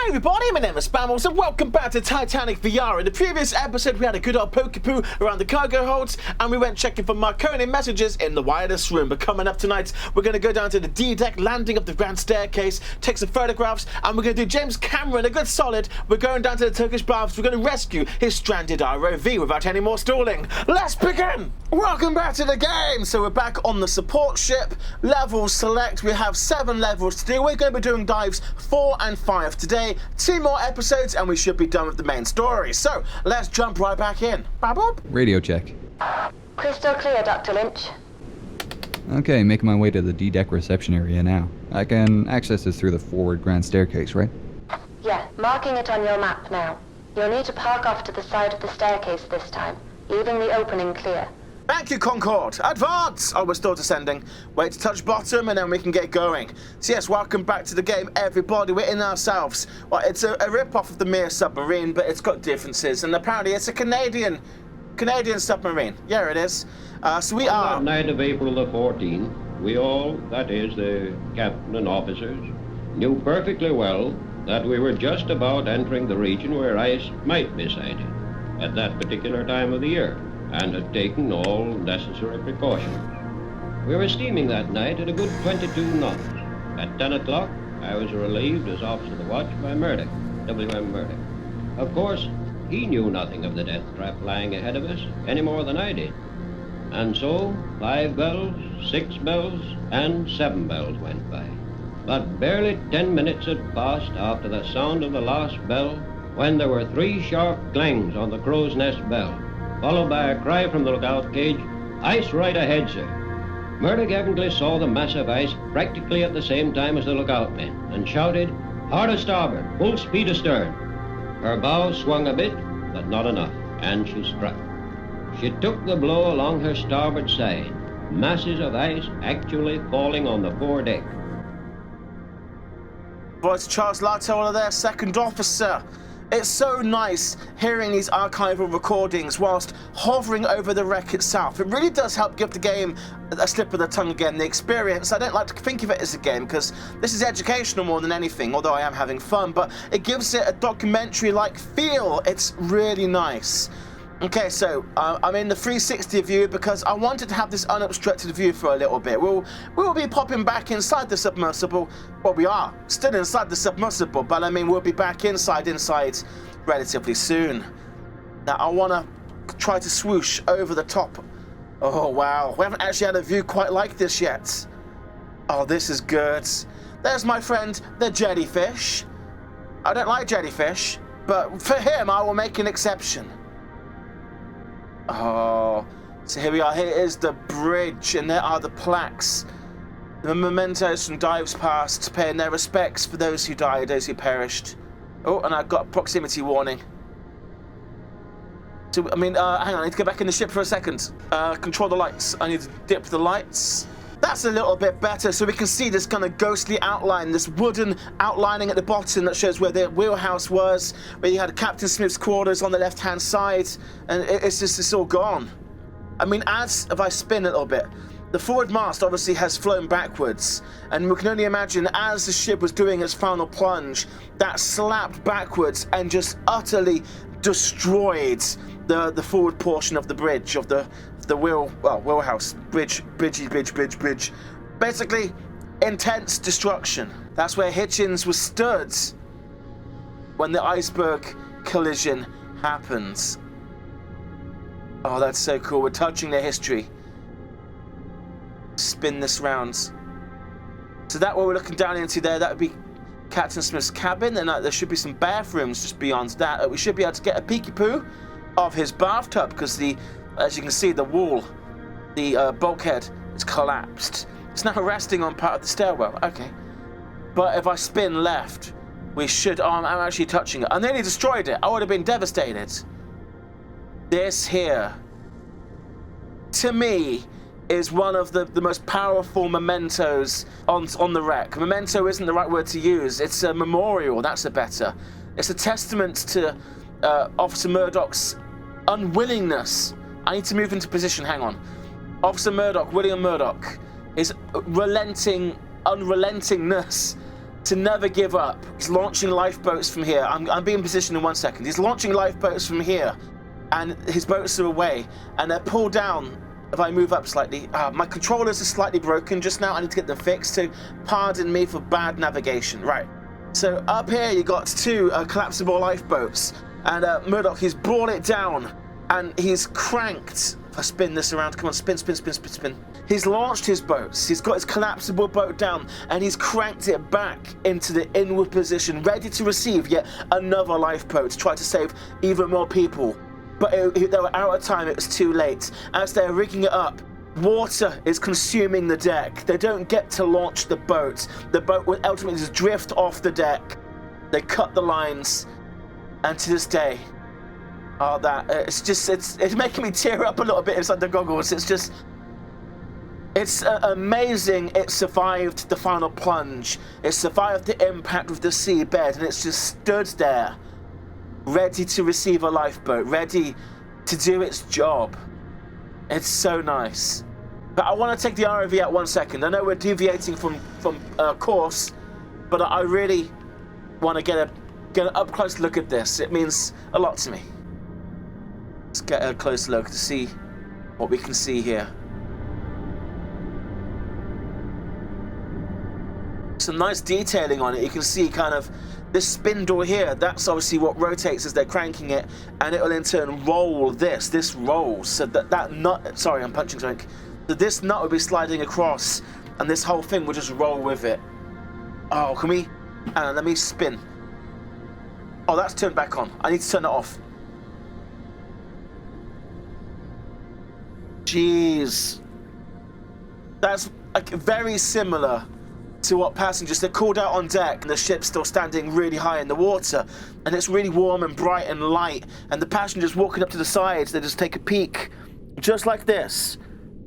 everybody, my name is Spammals and welcome back to Titanic VR. In the previous episode we had a good old pokey-poo around the cargo holds and we went checking for Marconi messages in the wireless room. But coming up tonight we're going to go down to the D-deck landing of the grand staircase, take some photographs, and we're going to do James Cameron a good solid. We're going down to the Turkish Baths, we're going to rescue his stranded R.O.V without any more stalling. Let's begin! Welcome back to the game! So we're back on the support ship, levels select, we have 7 levels to do. We're going to be doing dives 4 and 5 today, 2 more episodes and we should be done with the main story. So let's jump right back in. Bob? Radio check. Crystal clear, Dr. Lynch. Okay, making my way to the D-deck reception area now. I can access this through the forward grand staircase, right? Yeah, marking it on your map now. You'll need to park off to the side of the staircase this time, leaving the opening clear. Thank you, Concorde. Advance! Oh, we're still descending. Wait to touch bottom and then we can get going. So yes, welcome back to the game, everybody. We're in ourselves. Well, it's a rip-off of the Mir submarine, but it's got differences. And apparently it's a Canadian submarine. Yeah, it is. So we are... On that night of April the 14th, we all, that is, the captain and officers, knew perfectly well that we were just about entering the region where ice might be sighted at that particular time of the year, and had taken all necessary precautions. We were steaming that night at a good 22 knots. At 10 o'clock, I was relieved as officer of the watch by Murdoch, W.M. Murdoch. Of course, he knew nothing of the death trap lying ahead of us, any more than I did. And so, 5 bells, 6 bells, and 7 bells went by. But barely 10 minutes had passed after the sound of the last bell, when there were 3 sharp clangs on the crow's nest bell, followed by a cry from the lookout cage, "Ice right ahead, sir." Murdoch evidently saw the massive ice practically at the same time as the lookout men, and shouted, "Hard a starboard, full speed astern." Her bow swung a bit, but not enough, and she struck. She took the blow along her starboard side, masses of ice actually falling on the foredeck. Voice Charles Lightoller there, second officer. It's so nice hearing these archival recordings whilst hovering over the wreck itself. It really does help give the game a slip of the tongue again, the experience. I don't like to think of it as a game because this is educational more than anything, although I am having fun, but it gives it a documentary-like feel. It's really nice. Okay, so I'm in the 360 view because I wanted to have this unobstructed view for a little bit. We'll be popping back inside the submersible. Well, we are still inside the submersible, but I mean we'll be back inside relatively soon. Now I want to try to swoosh over the top. Oh wow, we haven't actually had a view quite like this yet. Oh, this is good. There's my friend, the jellyfish. I don't like jellyfish, but for him I will make an exception. Oh, so here we are. Here is the bridge, and there are the plaques. The mementos from dives past, paying their respects for those who died, those who perished. Oh, and I've got a proximity warning. So, I mean, hang on, I need to go back in the ship for a second. Control the lights. I need to dip the lights. That's a little bit better, so we can see this kind of ghostly outline, this wooden outlining at the bottom that shows where the wheelhouse was, where you had Captain Smith's quarters on the left-hand side, and it's all gone. I mean, if I spin a little bit, the forward mast obviously has flown backwards, and we can only imagine as the ship was doing its final plunge, that slapped backwards and just utterly destroyed the forward portion of the bridge, of the wheelhouse, bridge. Basically, intense destruction. That's where Hitchens was stood when the iceberg collision happens. Oh, that's so cool. We're touching their history. Spin this round. So that what we're looking down into there, that would be Captain Smith's cabin, and there should be some bathrooms just beyond that. We should be able to get a peeky-poo of his bathtub because as you can see, the wall, the bulkhead is collapsed. It's now resting on part of the stairwell. Okay. But if I spin left, we should... Oh, I'm actually touching it. I nearly destroyed it. I would have been devastated. This here, to me, is one of the most powerful mementos on the wreck. Memento isn't the right word to use. It's a memorial. That's a better. It's a testament to Officer Murdoch's unwillingness. I need to move into position, hang on. Officer Murdoch, William Murdoch, his unrelentingness to never give up. He's launching lifeboats from here. I'm being positioned in 1 second. He's launching lifeboats from here, and his boats are away, and they're pulled down. If I move up slightly, my controllers are slightly broken just now. I need to get them fixed, so pardon me for bad navigation. Right, so up here you got 2 collapsible lifeboats, and Murdoch, he's brought it down, and he's cranked. If I spin this around, come on, spin, spin, spin, spin, spin. He's launched his boats, he's got his collapsible boat down, and he's cranked it back into the inward position, ready to receive yet another lifeboat to try to save even more people. But they were out of time, it was too late. As they're rigging it up, water is consuming the deck. They don't get to launch the boat. The boat will ultimately just drift off the deck. They cut the lines, and to this day, it's making me tear up a little bit inside the goggles. It's amazing it survived the final plunge. It survived the impact with the seabed, and it's just stood there, ready to receive a lifeboat, ready to do its job. It's so nice. But I want to take the R.O.V out 1 second. I know we're deviating from course, but I really want to get an up-close look at this. It means a lot to me. Let's get a close look to see what we can see here. Some nice detailing on it. You can see kind of this spindle here. That's obviously what rotates as they're cranking it, and it will in turn roll this. This rolls, so that nut. Sorry, I'm punching something. So this nut will be sliding across, and this whole thing will just roll with it. Oh, can we? Let me spin. Oh, that's turned back on. I need to turn it off. Jeez, that's like very similar to what passengers, they're called out on deck and the ship's still standing really high in the water, and it's really warm and bright and light, and the passengers walking up to the sides, they just take a peek just like this,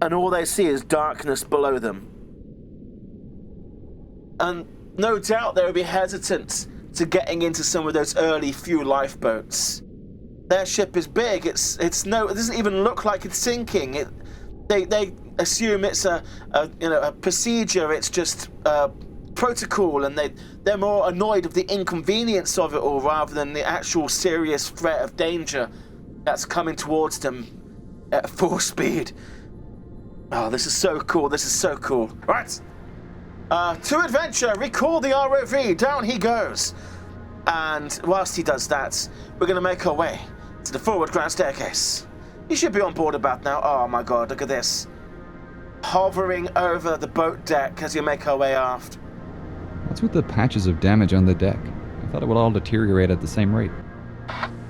and all they see is darkness below them. And no doubt they would be hesitant to getting into some of those early few lifeboats. Their ship is big. It doesn't even look like it's sinking. They assume it's a procedure. It's just protocol, and they're more annoyed of the inconvenience of it all rather than the actual serious threat of danger that's coming towards them at full speed. Oh, this is so cool. This is so cool. Right. To adventure. Recall the R.O.V. Down he goes. And whilst he does that, we're going to make our way to the forward grand staircase. You should be on board about now. Oh my god, look at this. Hovering over the boat deck as you make our way aft. What's with the patches of damage on the deck? I thought it would all deteriorate at the same rate.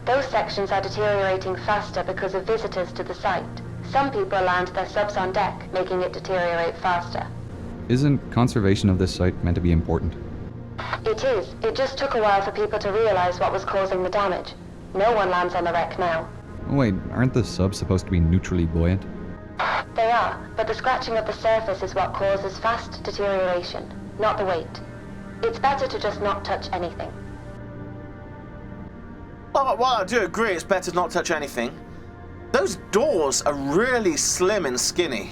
Those sections are deteriorating faster because of visitors to the site. Some people land their subs on deck, making it deteriorate faster. Isn't conservation of this site meant to be important? It is. It just took a while for people to realize what was causing the damage. No one lands on the wreck now. Oh wait, aren't the subs supposed to be neutrally buoyant? They are, but the scratching of the surface is what causes fast deterioration, not the weight. It's better to just not touch anything. Well, I do agree it's better not touch anything. Those doors are really slim and skinny.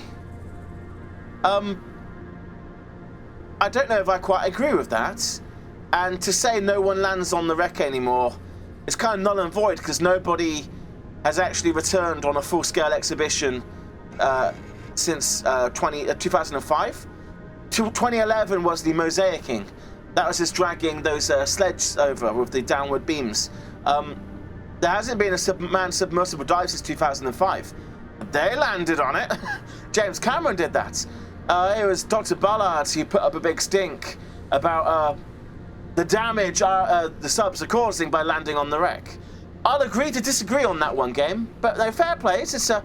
I don't know if I quite agree with that. And to say no one lands on the wreck anymore is kind of null and void because nobody has actually returned on a full-scale exhibition since 2005. 2011 was the mosaicing. That was just dragging those sledges over with the downward beams. There hasn't been a manned submersible dive since 2005. They landed on it. James Cameron did that. It was Dr. Ballard who put up a big stink about the damage the subs are causing by landing on the wreck. I'll agree to disagree on that one, game, but no, fair play. It's a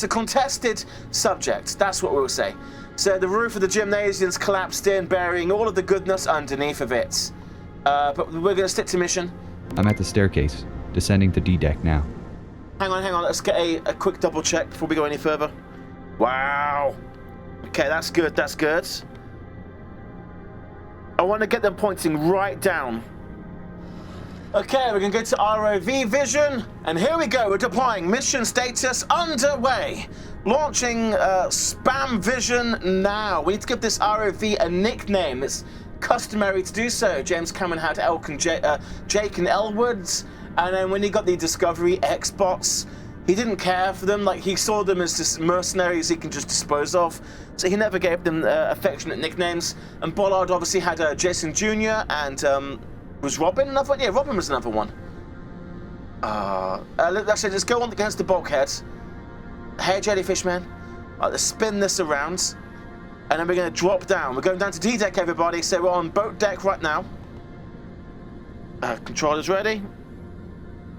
contested subject. That's what we'll say. So the roof of the gymnasium's collapsed in, burying all of the goodness underneath of it. But we're going to stick to mission. I'm at the staircase, descending to D-deck now. Hang on. Let's get a quick double check before we go any further. Wow. Okay, that's good. I want to get them pointing right down. Okay, we're going to go to R.O.V vision, and here we go. We're deploying. Mission status underway. Launching Spam Vision now. We need to give this R.O.V a nickname. It's customary to do so. James Cameron had Jake and Elwoods, and then when he got the Discovery X-Bots, he didn't care for them. Like, he saw them as just mercenaries he can just dispose of, so he never gave them affectionate nicknames. And Bollard obviously had Jason Jr. and was Robin another one? Yeah, Robin was another one. Let's go on against the bulkhead. Hey, Jellyfish Man. Let's spin this around, and then we're going to drop down. We're going down to D-deck, everybody. So we're on boat deck right now. Controllers ready.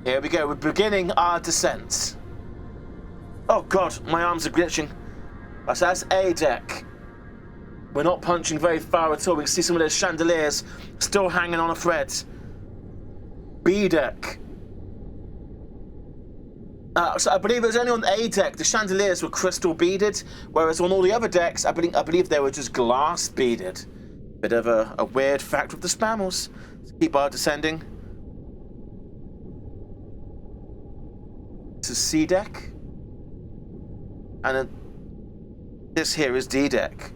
Here we go. We're beginning our descent. Oh God, my arms are glitching. So that's A deck. We're not punching very far at all. We can see some of those chandeliers still hanging on a thread. B deck. So I believe it was only on A deck the chandeliers were crystal beaded, whereas on all the other decks, I believe they were just glass beaded. Bit of a weird fact with the Spammals. Let's keep our descending. This is C deck, and then this here is D deck.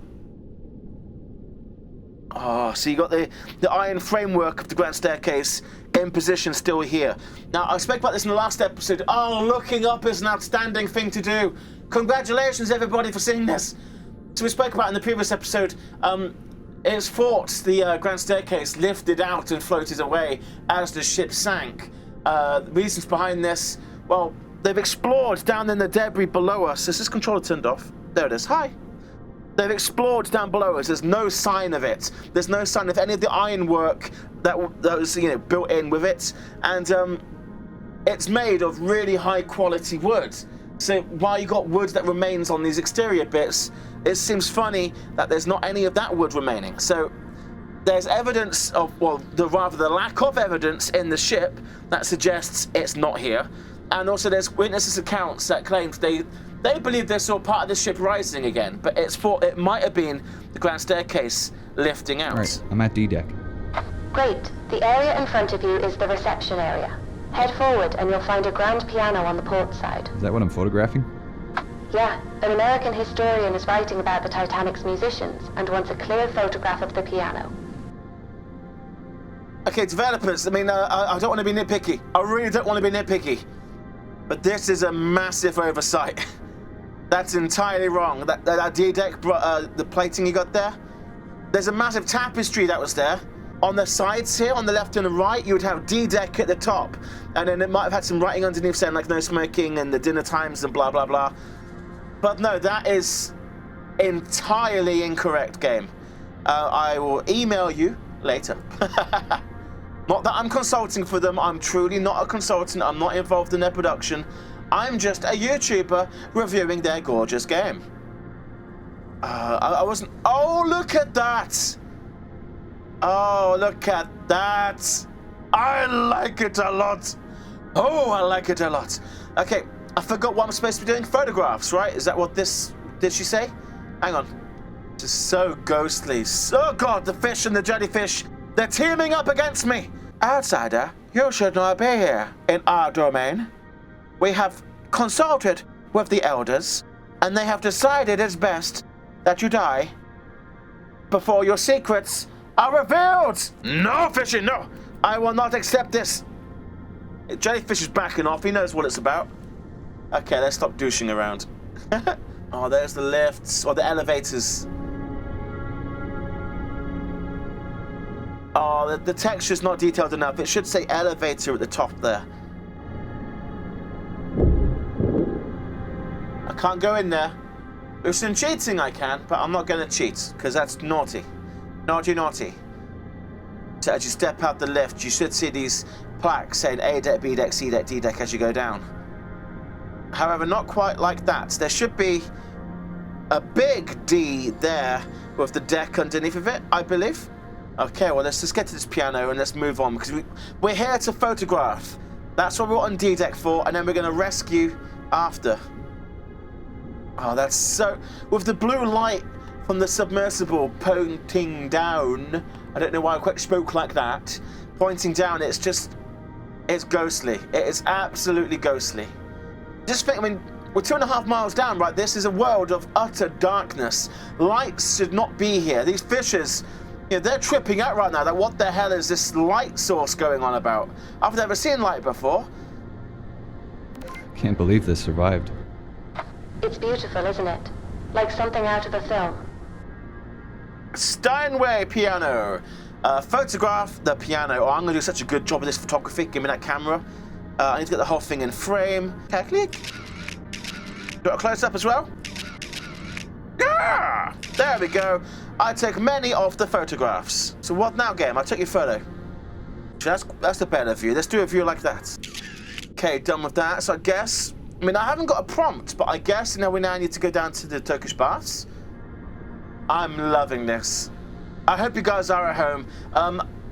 Oh, so you got the iron framework of the Grand Staircase in position still here. Now, I spoke about this in the last episode. Oh, looking up is an outstanding thing to do. Congratulations, everybody, for seeing this. So we spoke about in the previous episode, it's thought the Grand Staircase lifted out and floated away as the ship sank. The reasons behind this, well, they've explored down in the debris below us. Is this controller turned off? There it is. Hi. They've explored down below us. There's no sign of it. There's no sign of any of the ironwork that was built in with it, and it's made of really high quality wood. So while you got wood that remains on these exterior bits, it seems funny that there's not any of that wood remaining. So there's evidence of, well, the lack of evidence in the ship that suggests it's not here, and also there's witnesses' accounts that claimed they believe they saw part of the ship rising again, but it's thought it might have been the Grand Staircase lifting out. Right, I'm at D deck. Great. The area in front of you is the reception area. Head forward and you'll find a grand piano on the port side. Is that what I'm photographing? Yeah, an American historian is writing about the Titanic's musicians and wants a clear photograph of the piano. Okay, developers, I mean, I don't want to be nitpicky. I really don't want to be nitpicky. But this is a massive oversight. That's entirely wrong. That D-deck, the plating you got there, there's a massive tapestry that was there. On the sides here, on the left and the right, you would have D-deck at the top. And then it might have had some writing underneath saying like no smoking and the dinner times and blah, blah, blah. But no, that is entirely incorrect, game. I will email you later. Not that I'm consulting for them. I'm truly not a consultant. I'm not involved in their production. I'm just a YouTuber reviewing their gorgeous game. I wasn't... Oh, look at that! Oh, look at that! I like it a lot! Oh, I like it a lot. Okay, I forgot what I'm supposed to be doing. Photographs, right? Is that what this... Did she say? Hang on. Just so ghostly. Oh, God, the fish and the jellyfish. They're teaming up against me! Outsider, you should not be here in our domain. We have consulted with the elders, and they have decided it's best that you die before your secrets are revealed! No, fishy, no! I will not accept this. Jellyfish is backing off. He knows what it's about. Okay, let's stop douching around. Oh, there's the lifts, or the elevators. Oh, the texture's not detailed enough. It should say elevator at the top there. I can't go in there. With some cheating I can, but I'm not going to cheat, because that's naughty. Naughty, naughty. So as you step out the lift, you should see these plaques saying A deck, B deck, C deck, D deck as you go down. However, not quite like that. There should be a big D there with the deck underneath of it, I believe. Okay, well, let's just get to this piano and let's move on, because we're here to photograph. That's what we're on D deck for, and then we're going to rescue after. Oh, that's so... With the blue light from the submersible pointing down, I don't know why I quite spoke like that, pointing down, it's just... It's ghostly. It is absolutely ghostly. Just think, I mean, We're 2.5 miles down, right? This is a world of utter darkness. Lights should not be here. These fishes, you know, they're tripping out right now. Like, what the hell is this light source going on about? I've never seen light before. Can't believe this survived. It's beautiful, isn't it? Like something out of a film. Steinway piano. Photograph the piano. Oh, I'm going to do such a good job of this photography. Give me that camera. I need to get the whole thing in frame. Okay, click. Do a close-up as well? Yeah! There we go. I take many of the photographs. So what now, game? I took your photo. That's a better view. Let's do a view like that. Okay, done with that. So I guess... I mean, I haven't got a prompt, but I guess we now need to go down to the Turkish Baths. I'm loving this. I hope you guys are at home.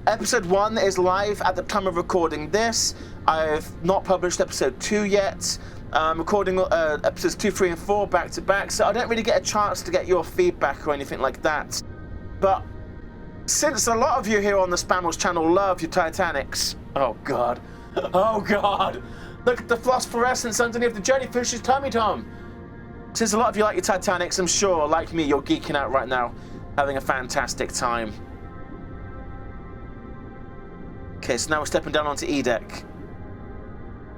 Episode 1 is live at the time of recording this. I've not published episode 2 yet. Recording episodes 2, 3, and 4 back to back, so I don't really get a chance to get your feedback or anything like that. But since a lot of you here on the Spammals channel love your Titanics, oh god, look at the phosphorescence underneath the jellyfish's tummy tom. Since a lot of you like your Titanics, I'm sure, like me, you're geeking out right now, having a fantastic time. Okay, so now we're stepping down onto E deck.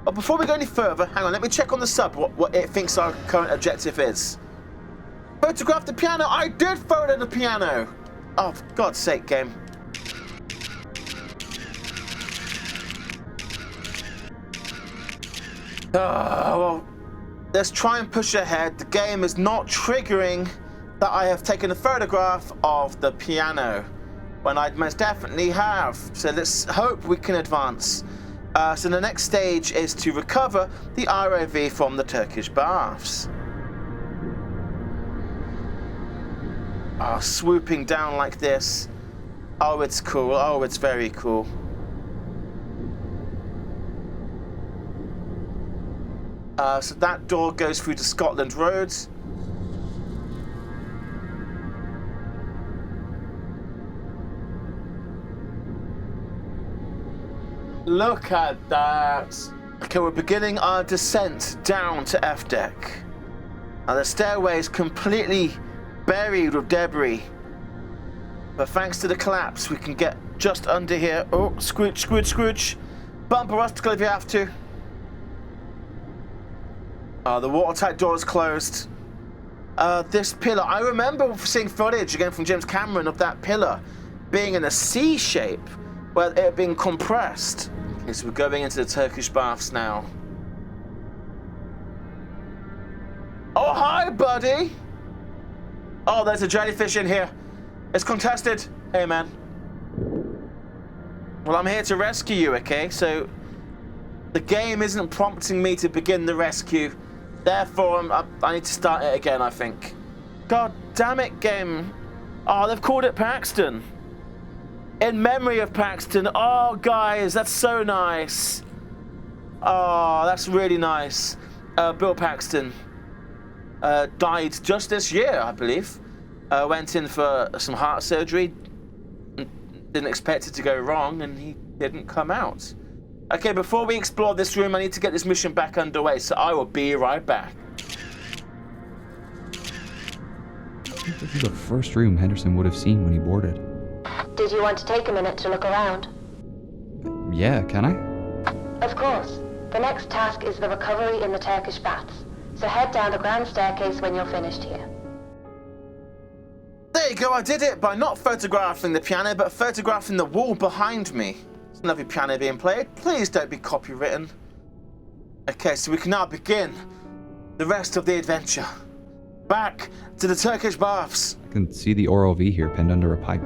But before we go any further, hang on, let me check on the sub what it thinks our current objective is. Photograph the piano! I did photo the piano! Oh, for God's sake, game. Well, let's try and push ahead. The game is not triggering that I have taken a photograph of the piano, when I most definitely have. So let's hope we can advance. So the next stage is to recover the R.O.V from the Turkish Baths. Swooping down like this. Oh, it's cool. Oh, it's very cool. So that door goes through to Scotland Road. Look at that. Okay, we're beginning our descent down to F deck. Now the stairway is completely buried with debris. But thanks to the collapse, we can get just under here. Oh, scrooch, scrooch, scrooch. Bumper obstacle if you have to. The watertight door is closed. This pillar, I remember seeing footage again from James Cameron of that pillar being in a C shape, where it had been compressed. Okay, so we're going into the Turkish Baths now. Oh, hi, buddy! Oh, there's a jellyfish in here. It's contested. Hey, man. Well, I'm here to rescue you, okay? So, the game isn't prompting me to begin the rescue. Therefore, I need to start it again, I think. God damn it, game. Oh, they've called it Paxton. In memory of Paxton. Oh, guys, that's so nice. Oh, that's really nice. Bill Paxton died just this year, I believe. Went in for some heart surgery. Didn't expect it to go wrong, and he didn't come out. Okay, before we explore this room, I need to get this mission back underway, so I will be right back. This is the first room Henderson would have seen when he boarded. Did you want to take a minute to look around? Yeah, can I? Of course. The next task is the recovery in the Turkish Baths. So head down the grand staircase when you're finished here. There you go, I did it by not photographing the piano, but photographing the wall behind me. There's a lovely piano being played. Please don't be copywritten. Okay, so we can now begin the rest of the adventure. Back to the Turkish Baths. I can see the R.O.V here pinned under a pipe.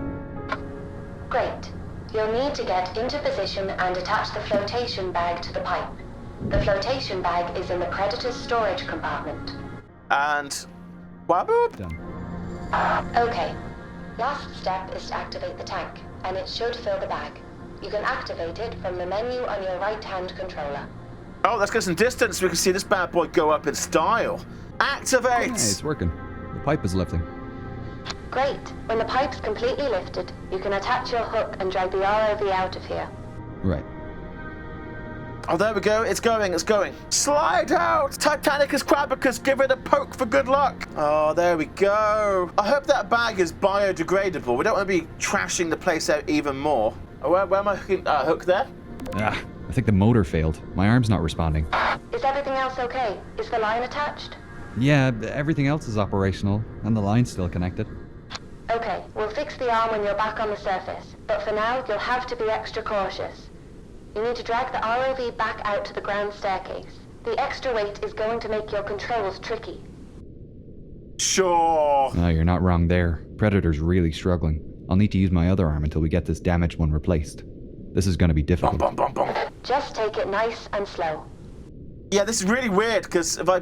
Great. You'll need to get into position and attach the flotation bag to the pipe. The flotation bag is in the Predator's storage compartment. And... waboop. Done. Okay. Last step is to activate the tank, and it should fill the bag. You can activate it from the menu on your right-hand controller. Oh, let's get some distance so we can see this bad boy go up in style. Activate! Hey, it's working. The pipe is lifting. Great. When the pipe's completely lifted, you can attach your hook and drag the R.O.V out of here. Right. Oh, there we go. It's going. It's going. Slide out! Titanicus Crabicus, give it a poke for good luck. Oh, there we go. I hope that bag is biodegradable. We don't want to be trashing the place out even more. Oh, where am I hooking? Hook there? Ah, I think the motor failed. My arm's not responding. Is everything else okay? Is the line attached? Yeah, everything else is operational, and the line's still connected. Okay, we'll fix the arm when you're back on the surface. But for now, you'll have to be extra cautious. You need to drag the R.O.V back out to the ground staircase. The extra weight is going to make your controls tricky. Sure. No, you're not wrong there. Predator's really struggling. I'll need to use my other arm until we get this damaged one replaced. This is going to be difficult. Bum, bum, bum, bum. Just take it nice and slow. Yeah, this is really weird because if I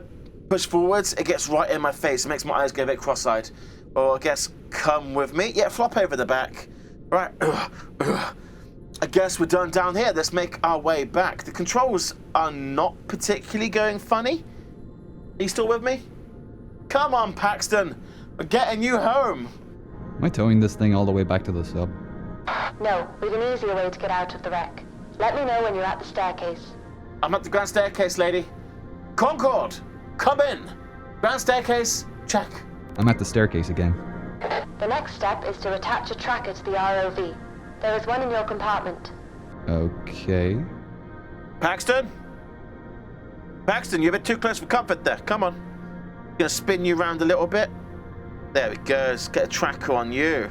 push forwards, it gets right in my face. It makes my eyes go a bit cross-eyed. Or I guess, come with me. Yeah, flop over the back. Right. I guess we're done down here. Let's make our way back. The controls are not particularly going funny. Are you still with me? Come on, Paxton. We're getting you home. Am I towing this thing all the way back to the sub? No, we've an easier way to get out of the wreck. Let me know when you're at the staircase. I'm at the grand staircase, lady. Concord, come in. Grand staircase, check. I'm at the staircase again. The next step is to attach a tracker to the R.O.V. There is one in your compartment. Okay. Paxton? Paxton, you're a bit too close for comfort there. Come on. Gonna spin you around a little bit. There we go. Let's get a tracker on you.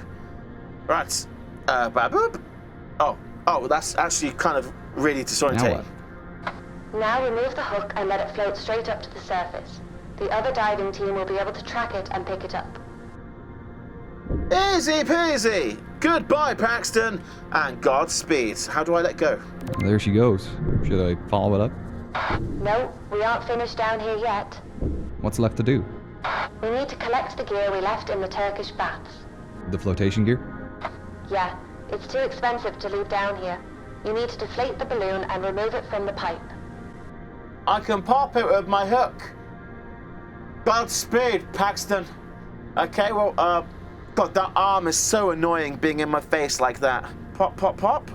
Right. Baboop. Oh, that's actually kind of really disorientating. Now remove the hook and let it float straight up to the surface. The other diving team will be able to track it and pick it up. Easy peasy. Goodbye, Paxton, and Godspeed. How do I let go? There she goes. Should I follow it up? No, we aren't finished down here yet. What's left to do? We need to collect the gear we left in the Turkish baths. The flotation gear? Yeah, it's too expensive to leave down here. You need to deflate the balloon and remove it from the pipe. I can pop it with my hook. Godspeed, Paxton. Okay, well, God, that arm is so annoying being in my face like that. Pop, pop, pop.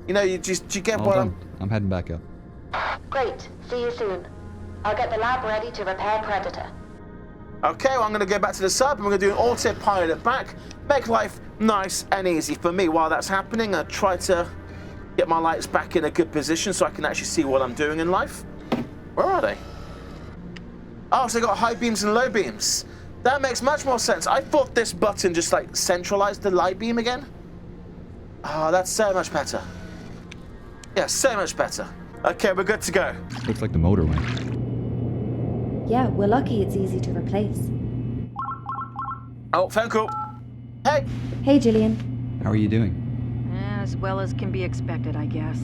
You know, you get All what done. I'm heading back up. Great, see you soon. I'll get the lab ready to repair Predator. Okay, well, I'm going to go back to the sub and we're going to do an autopilot back. Make life nice and easy for me while that's happening. I try to get my lights back in a good position so I can actually see what I'm doing in life. Where are they? Oh, so they got high beams and low beams. That makes much more sense. I thought this button just like centralized the light beam again. Oh, that's so much better. Yeah, so much better. Okay, we're good to go. Looks like the motor went. Yeah, we're lucky it's easy to replace. Oh, phone call. Hey. Hey, Gillian. How are you doing? As well as can be expected, I guess.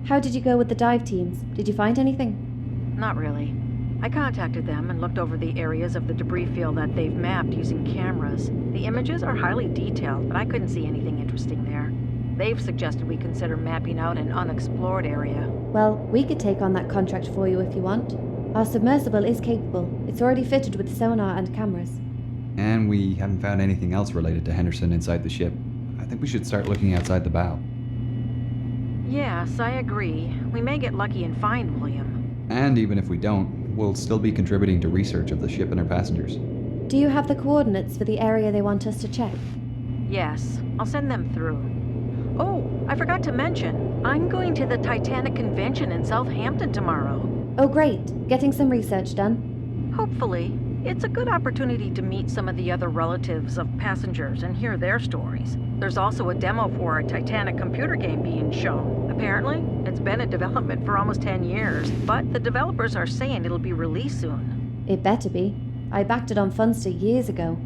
How did you go with the dive teams? Did you find anything? Not really. I contacted them and looked over the areas of the debris field that they've mapped using cameras. The images are highly detailed, but I couldn't see anything interesting there. They've suggested we consider mapping out an unexplored area. Well, we could take on that contract for you if you want. Our submersible is capable. It's already fitted with sonar and cameras. And we haven't found anything else related to Henderson inside the ship. I think we should start looking outside the bow. Yes, I agree. We may get lucky and find William. And even if we don't, we'll still be contributing to research of the ship and her passengers. Do you have the coordinates for the area they want us to check? Yes, I'll send them through. Oh, I forgot to mention, I'm going to the Titanic convention in Southampton tomorrow. Oh, great. Getting some research done? Hopefully. It's a good opportunity to meet some of the other relatives of passengers and hear their stories. There's also a demo for a Titanic computer game being shown. Apparently, it's been in development for almost 10 years, but the developers are saying it'll be released soon. It better be. I backed it on F4ster years ago.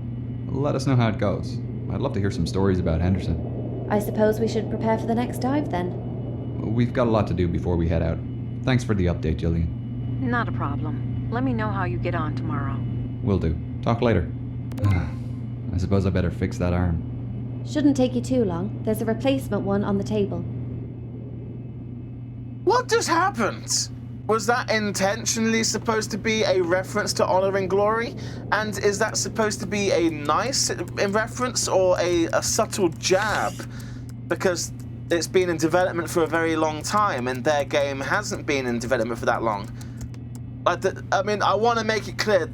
Let us know how it goes. I'd love to hear some stories about Henderson. I suppose we should prepare for the next dive then. We've got a lot to do before we head out. Thanks for the update, Gillian. Not a problem. Let me know how you get on tomorrow. Will do. Talk later. I suppose I better fix that arm. Shouldn't take you too long. There's a replacement one on the table. What just happened? Was that intentionally supposed to be a reference to Honor and Glory? And is that supposed to be a nice reference or a subtle jab? Because it's been in development for a very long time, and their game hasn't been in development for that long. I mean, I want to make it clear,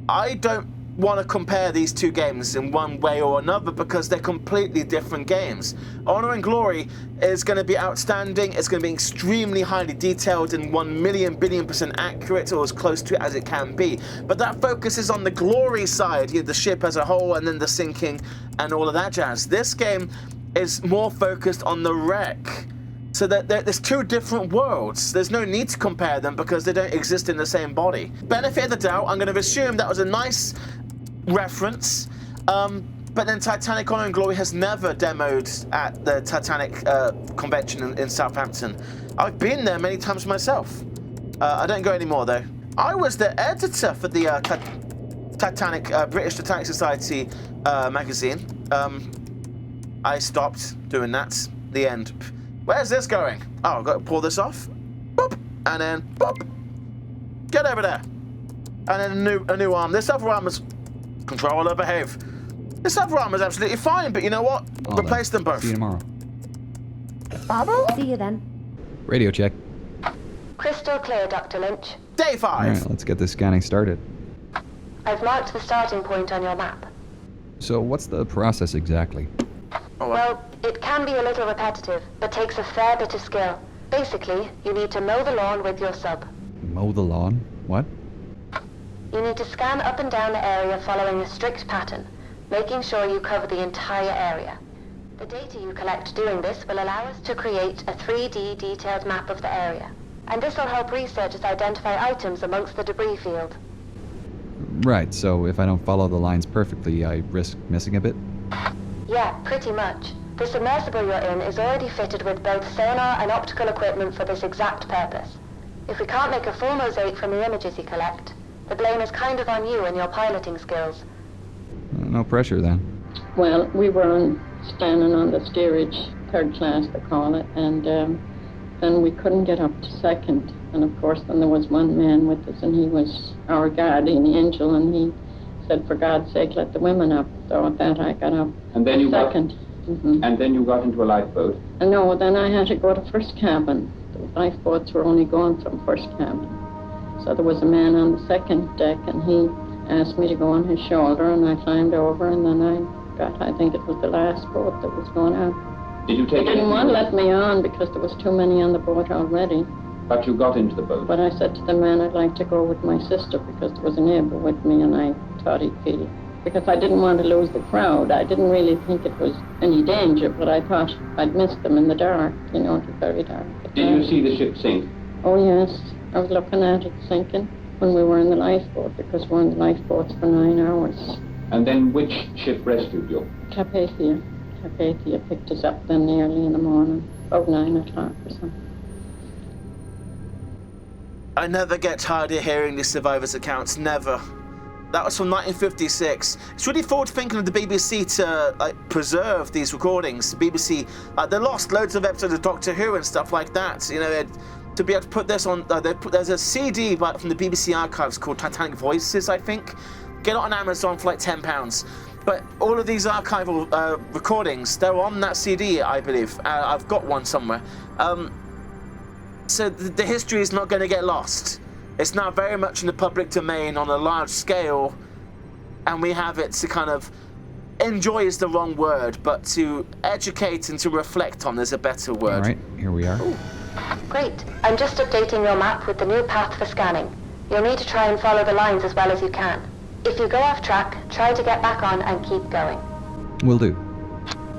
I don't want to compare these two games in one way or another because they're completely different games. Honor and Glory is going to be outstanding. It's going to be extremely highly detailed and 1,000,000,000,000% accurate, or as close to it as it can be. But that focuses on the glory side, the ship as a whole, and then the sinking and all of that jazz. This game is more focused on the wreck. So that there's two different worlds. There's no need to compare them because they don't exist in the same body. Benefit of the doubt, I'm going to assume that was a nice reference, but then Titanic Honor and Glory has never demoed at the Titanic convention in Southampton. I've been there many times myself. I don't go anymore though. I was the editor for the British Titanic Society magazine. I stopped doing that. The end. Where's this going? Oh, I've got to pull this off. Boop, and then boop. Get over there. And then a new arm. This other arm is controller, behave. This other arm is absolutely fine, but you know what? Replace them both. See you tomorrow. See you then. Radio check. Crystal clear, Dr. Lynch. Day 5. All right, let's get this scanning started. I've marked the starting point on your map. So what's the process exactly? Well, it can be a little repetitive, but takes a fair bit of skill. Basically, you need to mow the lawn with your sub. Mow the lawn? What? You need to scan up and down the area following a strict pattern, making sure you cover the entire area. The data you collect doing this will allow us to create a 3D detailed map of the area. And this will help researchers identify items amongst the debris field. Right, so if I don't follow the lines perfectly, I risk missing a bit? Yeah, pretty much. The submersible you're in is already fitted with both sonar and optical equipment for this exact purpose. If we can't make a full mosaic from the images you collect, the blame is kind of on you and your piloting skills. No pressure then. Well, we were standing on the steerage, third class they call it, and then we couldn't get up to second. And of course then there was one man with us, and he was our guardian angel, and he said, for God's sake, let the women up. So at that I got up. And then you second. And then you got into a lifeboat? And no, then I had to go to first cabin. The lifeboats were only going from first cabin. So there was a man on the second deck, and he asked me to go on his shoulder, and I climbed over, and then I think it was the last boat that was going out. Did you take They didn't want to let me on because there was too many on the boat already. But you got into the boat? But I said to the man I'd like to go with my sister because there was a neighbor with me, and I thought he'd feel, because I didn't want to lose the crowd. I didn't really think it was any danger, but I thought I'd miss them in the dark, it was very dark. Did you see the ship sink? Oh yes, I was looking at it sinking when we were in the lifeboat, because we're in the lifeboats for 9 hours. And then which ship rescued you? Carpathia picked us up then early in the morning, about 9 o'clock or something. I never get tired of hearing these survivors' accounts, never. That was from 1956. It's really forward thinking of the BBC to preserve these recordings. The BBC, they lost loads of episodes of Doctor Who and stuff like that. You know, to be able to put this on, there's a CD from the BBC archives called Titanic Voices, I think. Get it on Amazon for like £10. But all of these archival recordings, they're on that CD, I believe. I've got one somewhere. So the history is not going to get lost. It's now very much in the public domain on a large scale, and we have it to kind of enjoy is the wrong word, but to educate and to reflect on is a better word. All right, here we are. Ooh. Great. I'm just updating your map with the new path for scanning. You'll need to try and follow the lines as well as you can. If you go off track, try to get back on and keep going. Will do.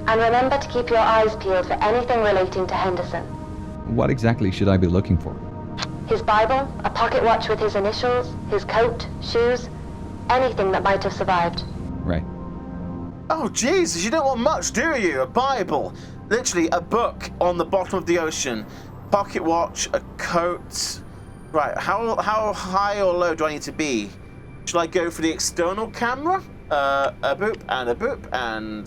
And remember to keep your eyes peeled for anything relating to Henderson. What exactly should I be looking for? His Bible, a pocket watch with his initials, his coat, shoes, anything that might have survived. Right. Oh, Jesus, you don't want much, do you? A Bible. Literally, a book on the bottom of the ocean. Pocket watch, a coat. Right, how high or low do I need to be? Should I go for the external camera? A boop, and...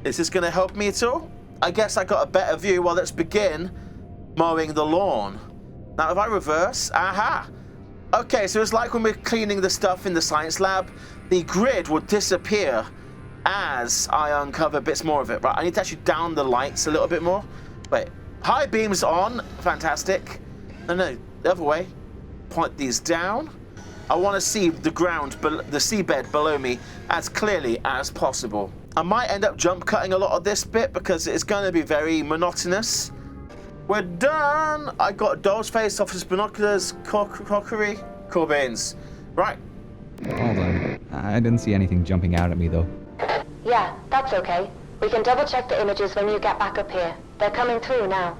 Is this going to help me at all? I guess I got a better view. Well, let's begin mowing the lawn. Now, if I reverse, aha! Okay, so it's like when we're cleaning the stuff in the science lab, the grid will disappear, as I uncover bits more of it. Right, I need to actually down the lights a little bit more. Wait, high beams on, fantastic. No, the other way. Point these down. I want to see the ground, the seabed below me as clearly as possible. I might end up jump cutting a lot of this bit because it's going to be very monotonous. We're done. I got a doll's face, office binoculars, crockery, Corbins. Right. Hold on. I didn't see anything jumping out at me, though. Yeah, that's okay. We can double check the images when you get back up here. They're coming through now.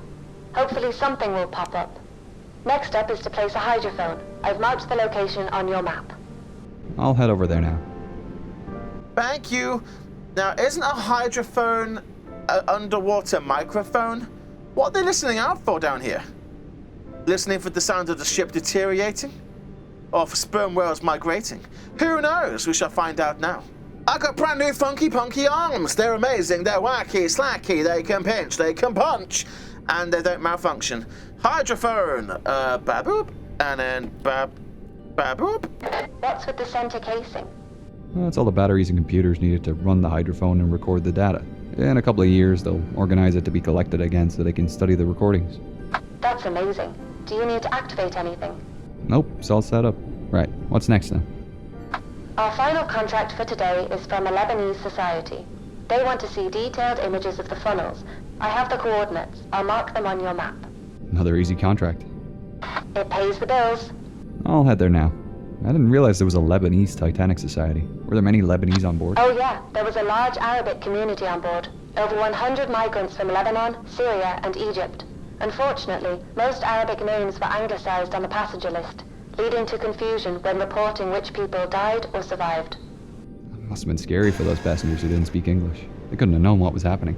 Hopefully something will pop up. Next up is to place a hydrophone. I've marked the location on your map. I'll head over there now. Thank you. Now, isn't a hydrophone an underwater microphone? What are they listening out for down here? Listening for the sound of the ship deteriorating? Or for sperm whales migrating? Who knows? We shall find out now. I got brand new funky punky arms. They're amazing. They're wacky, slacky. They can pinch. They can punch. And they don't malfunction. Hydrophone. Baboop. And then baboop. What's with the center casing? That's all the batteries and computers needed to run the hydrophone and record the data. In a couple of years, they'll organize it to be collected again so they can study the recordings. That's amazing. Do you need to activate anything? Nope, it's all set up. Right, what's next then? Our final contract for today is from a Lebanese society. They want to see detailed images of the funnels. I have the coordinates. I'll mark them on your map. Another easy contract. It pays the bills. I'll head there now. I didn't realize there was a Lebanese Titanic society. Were there many Lebanese on board? Oh yeah, there was a large Arabic community on board. Over 100 migrants from Lebanon, Syria, and Egypt. Unfortunately, most Arabic names were anglicized on the passenger list, leading to confusion when reporting which people died or survived. It must have been scary for those passengers who didn't speak English. They couldn't have known what was happening.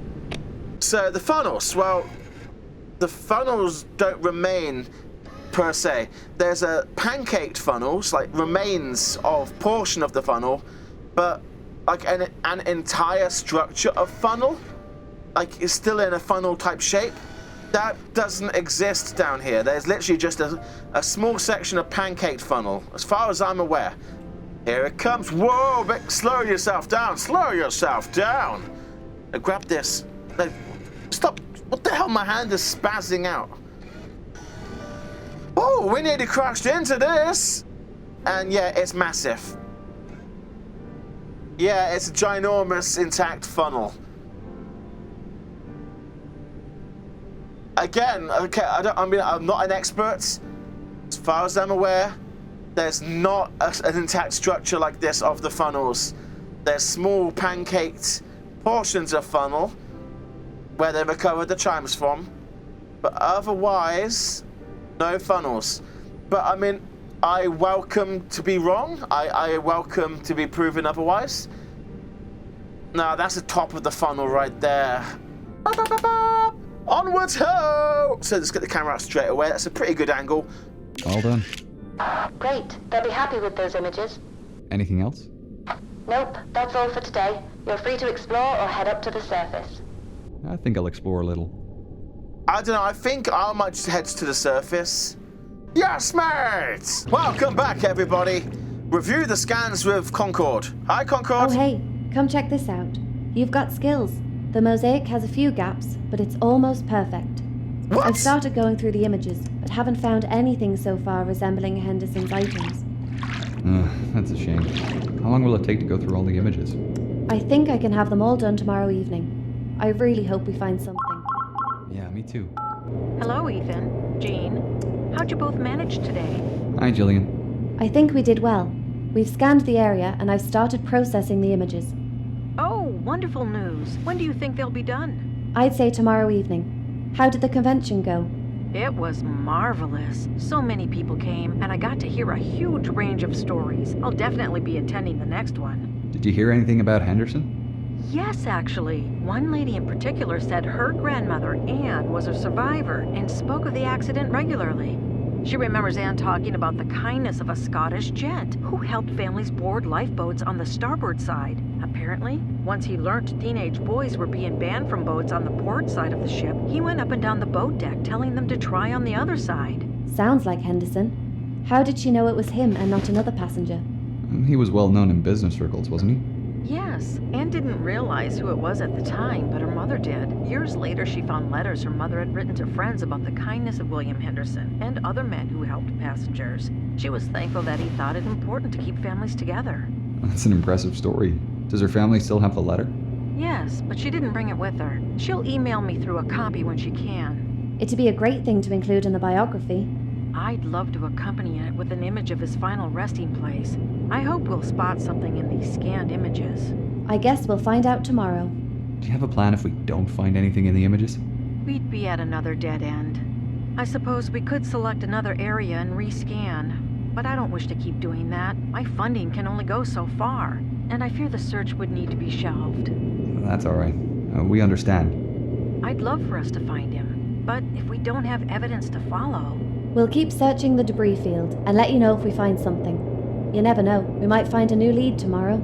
So the funnels, well, the funnels don't remain per se. There's a pancaked funnels, like remains of portion of the funnel, but like an entire structure of funnel, like it's still in a funnel type shape. That doesn't exist down here. There's literally just a small section of pancaked funnel, as far as I'm aware. Here it comes. Whoa, slow yourself down. Slow yourself down. Now grab this. No, stop. What the hell? My hand is spazzing out. Oh, we nearly crashed into this. And yeah, it's massive. Yeah, it's a ginormous intact funnel. Again, okay, I'm not an expert. As far as I'm aware, there's not an intact structure like this of the funnels. There's small pancaked portions of funnel where they recover the chimes from, but otherwise, no funnels. But I mean, I welcome to be wrong. I welcome to be proven otherwise. Now that's the top of the funnel right there. Ba, ba, ba, ba. Onwards, ho! So let's get the camera out straight away. That's a pretty good angle. All done. Great. They'll be happy with those images. Anything else? Nope. That's all for today. You're free to explore or head up to the surface. I think I'll explore a little. I don't know. I think I might just head to the surface. Yes, mates! Welcome back, everybody. Review the scans with Concord. Hi, Concord. Oh, hey. Come check this out. You've got skills. The mosaic has a few gaps, but it's almost perfect. What? I've started going through the images, but haven't found anything so far resembling Henderson's items. That's a shame. How long will it take to go through all the images? I think I can have them all done tomorrow evening. I really hope we find something. Yeah, me too. Hello, Ethan. Jean. How'd you both manage today? Hi, Jillian. I think we did well. We've scanned the area and I've started processing the images. Oh, wonderful news. When do you think they'll be done? I'd say tomorrow evening. How did the convention go? It was marvelous. So many people came, and I got to hear a huge range of stories. I'll definitely be attending the next one. Did you hear anything about Henderson? Yes, actually. One lady in particular said her grandmother, Anne, was a survivor and spoke of the accident regularly. She remembers Anne talking about the kindness of a Scottish gent who helped families board lifeboats on the starboard side. Apparently, once he learnt teenage boys were being banned from boats on the port side of the ship, he went up and down the boat deck telling them to try on the other side. Sounds like Henderson. How did she know it was him and not another passenger? He was well known in business circles, wasn't Yes, Anne didn't realize who it was at the time, but her mother did. Years later, she found letters her mother had written to friends about the kindness of William Henderson and other men who helped passengers. She was thankful that he thought it important to keep families together. That's an impressive story. Does her family still have the letter? Yes, but she didn't bring it with her. She'll email me through a copy when she can. It'd be a great thing to include in the biography. I'd love to accompany it with an image of his final resting place. I hope we'll spot something in these scanned images. I guess we'll find out tomorrow. Do you have a plan if we don't find anything in the images? We'd be at another dead end. I suppose we could select another area and rescan, but I don't wish to keep doing that. My funding can only go so far, and I fear the search would need to be shelved. That's all right. We understand. I'd love for us to find him, but if we don't have evidence to follow... We'll keep searching the debris field and let you know if we find something. You never know, we might find a new lead tomorrow.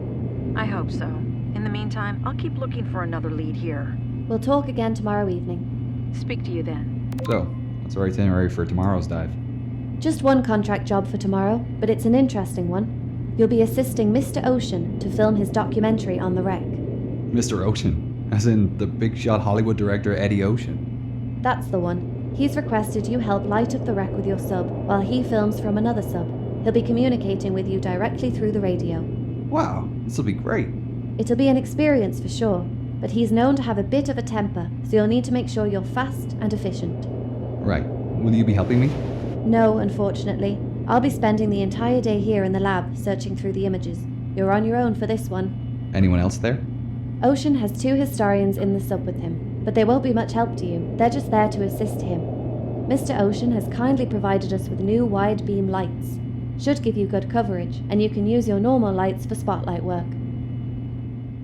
I hope so. In the meantime, I'll keep looking for another lead here. We'll talk again tomorrow evening. Speak to you then. So, what's our itinerary for tomorrow's dive? Just one contract job for tomorrow, but it's an interesting one. You'll be assisting Mr. Ocean to film his documentary on the wreck. Mr. Ocean, as in the big shot Hollywood director Eddie Ocean. That's the one. He's requested you help light up the wreck with your sub while he films from another sub. He'll be communicating with you directly through the radio. Wow, this'll be great. It'll be an experience for sure, but he's known to have a bit of a temper, so you'll need to make sure you're fast and efficient. Right. Will you be helping me? No, unfortunately. I'll be spending the entire day here in the lab searching through the images. You're on your own for this one. Anyone else there? Ocean has 2 historians in the sub with him, but they won't be much help to you. They're just there to assist him. Mr. Ocean has kindly provided us with new wide beam lights. Should give you good coverage, and you can use your normal lights for spotlight work.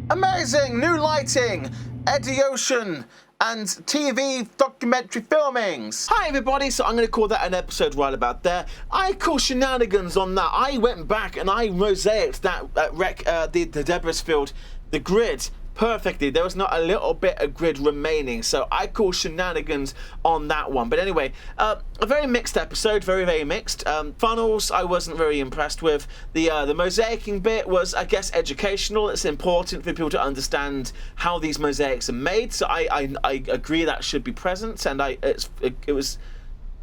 Amazing! New lighting! Eddie Ocean and TV documentary filmings. Hi everybody, so I'm going to call that an episode right about there. I call shenanigans on that. I went back and I mosaicked that wreck, the debris field, the grid, perfectly. There was not a little bit of grid remaining, so I call shenanigans on that one. But anyway, a very mixed episode, very mixed. Funnels I wasn't very impressed with. The mosaicing bit was, I guess, educational. It's important for people to understand how these mosaics are made, so I agree that should be present, and it was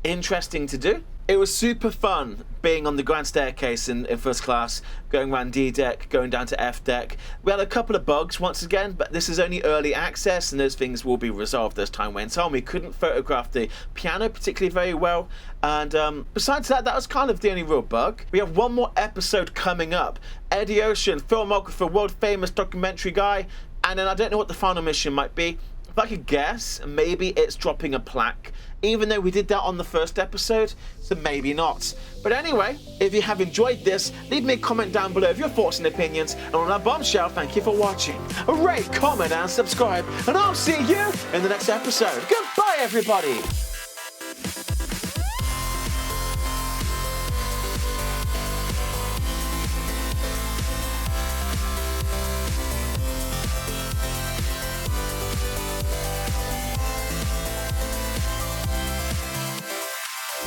interesting to do. It was super fun being on the grand staircase in first class, going around D deck, going down to F deck. We had a couple of bugs once again, but this is only early access and those things will be resolved as time went on. We couldn't photograph the piano particularly very well, and besides that was kind of the only real bug. We have one more episode coming up. Eddie Ocean, filmographer, world famous documentary guy, and then I don't know what the final mission might be. If I could guess, maybe it's dropping a plaque, even though we did that on the first episode, so maybe not. But anyway, if you have enjoyed this, leave me a comment down below of your thoughts and opinions, and on that bombshell, thank you for watching. Rate, comment, and subscribe, and I'll see you in the next episode. Goodbye, everybody!